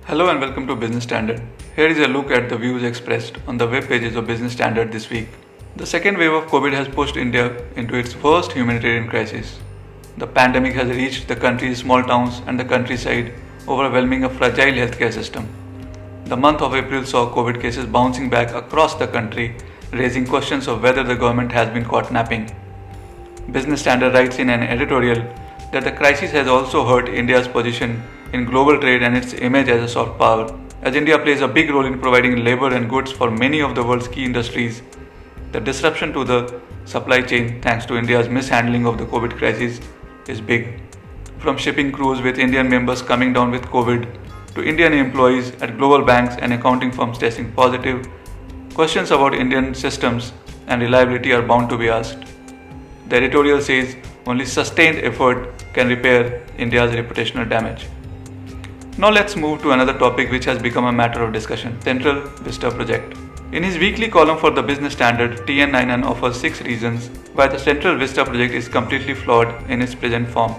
Hello and welcome to Business Standard. Here is a look at the views expressed on the web pages of Business Standard this week. The second wave of COVID has pushed India into its worst humanitarian crisis. The pandemic has reached the country's small towns and the countryside, overwhelming a fragile healthcare system. The month of April saw COVID cases bouncing back across the country, raising questions of whether the government has been caught napping. Business Standard writes in an editorial that the crisis has also hurt India's position in global trade and its image as a soft power. As India plays a big role in providing labor and goods for many of the world's key industries, the disruption to the supply chain thanks to India's mishandling of the COVID crisis is big. From shipping crews with Indian members coming down with COVID to Indian employees at global banks and accounting firms testing positive, questions about Indian systems and reliability are bound to be asked. The editorial says only sustained effort can repair India's reputational damage. Now let's move to another topic which has become a matter of discussion: Central Vista project. In his weekly column for the Business Standard, TN Nainan offers 6 reasons why the Central Vista project is completely flawed in its present form.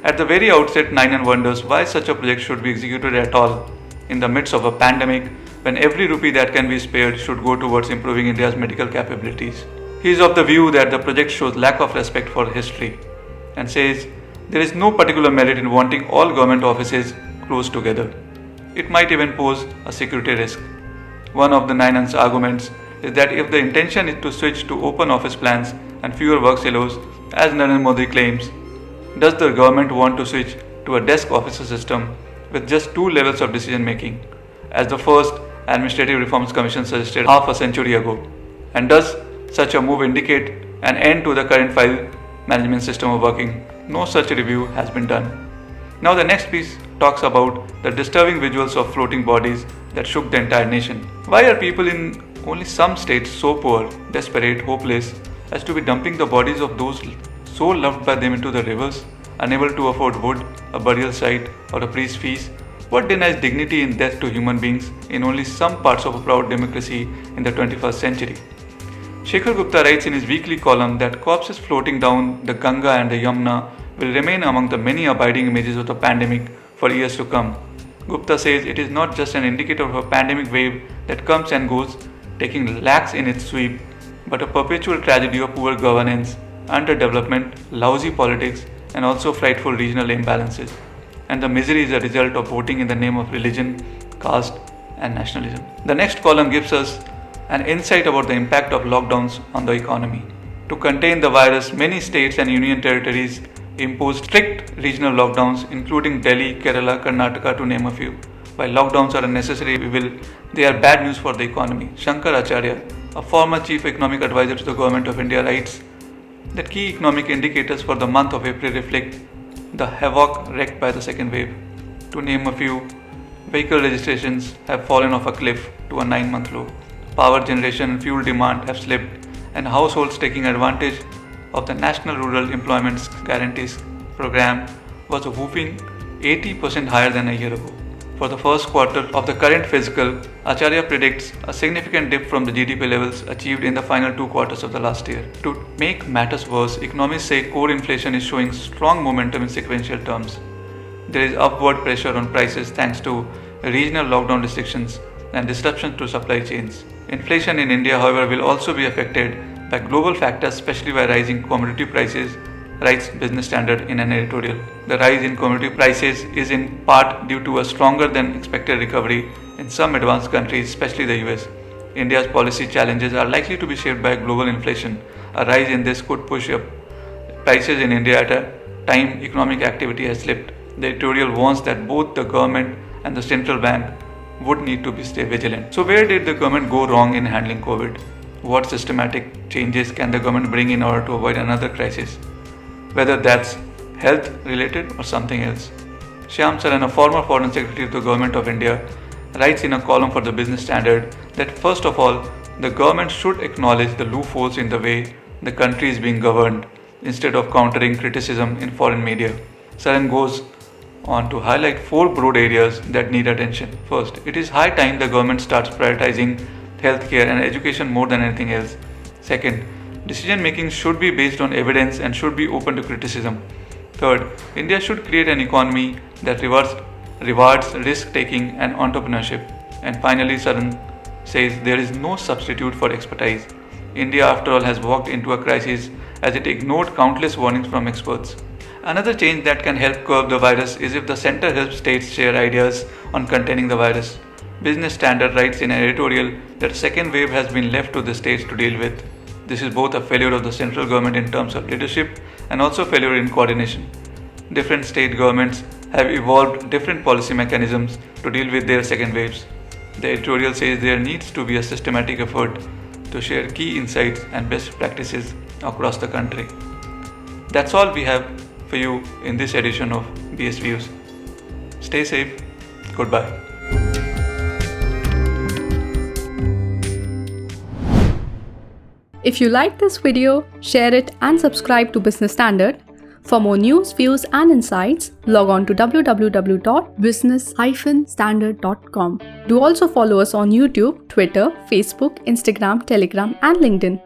At the very outset, Nainan wonders why such a project should be executed at all in the midst of a pandemic when every rupee that can be spared should go towards improving India's medical capabilities. He is of the view that the project shows lack of respect for history and says there is no particular merit in wanting all government offices close together. It might even pose a security risk. One of the Nainan's arguments is that if the intention is to switch to open office plans and fewer work silos, as Narendra Modi claims, does the government want to switch to a desk officer system with just 2 levels of decision making, as the first Administrative Reforms Commission suggested half a century ago? And does such a move indicate an end to the current file management system of working? No such review has been done. Now the next piece talks about the disturbing visuals of floating bodies that shook the entire nation. Why are people in only some states so poor, desperate, hopeless as to be dumping the bodies of those so loved by them into the rivers, unable to afford wood, a burial site, or a priest's fees? What denies dignity in death to human beings in only some parts of a proud democracy in the 21st century? Shekhar Gupta writes in his weekly column that corpses floating down the Ganga and the Yamuna will remain among the many abiding images of the pandemic for years to come. Gupta says it is not just an indicator of a pandemic wave that comes and goes, taking lakhs in its sweep, but a perpetual tragedy of poor governance, underdevelopment, lousy politics, and also frightful regional imbalances. And the misery is a result of voting in the name of religion, caste, and nationalism. The next column gives us an insight about the impact of lockdowns on the economy. To contain the virus, many states and union territories imposed strict regional lockdowns, including Delhi, Kerala, Karnataka, to name a few. While lockdowns are a necessary evil, they are bad news for the economy. Shankar Acharya, a former chief economic advisor to the Government of India, writes that key economic indicators for the month of April reflect the havoc wreaked by the second wave. To name a few, vehicle registrations have fallen off a cliff to a 9-month low. Power generation and fuel demand have slipped, and households taking advantage of the National Rural Employment Guarantees program was a whopping 80% higher than a year ago. For the first quarter of the current fiscal, Acharya predicts a significant dip from the GDP levels achieved in the final 2 quarters of the last year. To make matters worse, economists say core inflation is showing strong momentum in sequential terms. There is upward pressure on prices thanks to regional lockdown restrictions and disruptions to supply chains. Inflation in India, however, will also be affected by global factors, especially by rising commodity prices, writes Business Standard in an editorial. The rise in commodity prices is in part due to a stronger than expected recovery in some advanced countries, especially the US. India's policy challenges are likely to be shaped by global inflation. A rise in this could push up prices in India at a time economic activity has slipped. The editorial warns that both the government and the central bank would need to stay vigilant. So where did the government go wrong in handling COVID? What systematic changes can the government bring in order to avoid another crisis, whether that's health related or something else? Shyam Saran, a former Foreign Secretary of the Government of India, writes in a column for the Business Standard that first of all, the government should acknowledge the loopholes in the way the country is being governed instead of countering criticism in foreign media. Saran goes on to highlight 4 broad areas that need attention. First, it is high time the government starts prioritizing healthcare and education more than anything else. Second, decision making should be based on evidence and should be open to criticism. Third, India should create an economy that rewards rewards risk-taking and entrepreneurship. And finally, Saran says there is no substitute for expertise. India, after all, has walked into a crisis as it ignored countless warnings from experts. Another change that can help curb the virus is if the center helps states share ideas on containing the virus. Business Standard writes in an editorial that second wave has been left to the states to deal with. This is both a failure of the central government in terms of leadership and also failure in coordination. Different state governments have evolved different policy mechanisms to deal with their second waves. The editorial says there needs to be a systematic effort to share key insights and best practices across the country. That's all we have for you in this edition of BS Views. Stay safe. Goodbye. If you like this video, share it and subscribe to Business Standard. For more news, views and insights, log on to www.business-standard.com. Do also follow us on YouTube, Twitter, Facebook, Instagram, Telegram and LinkedIn.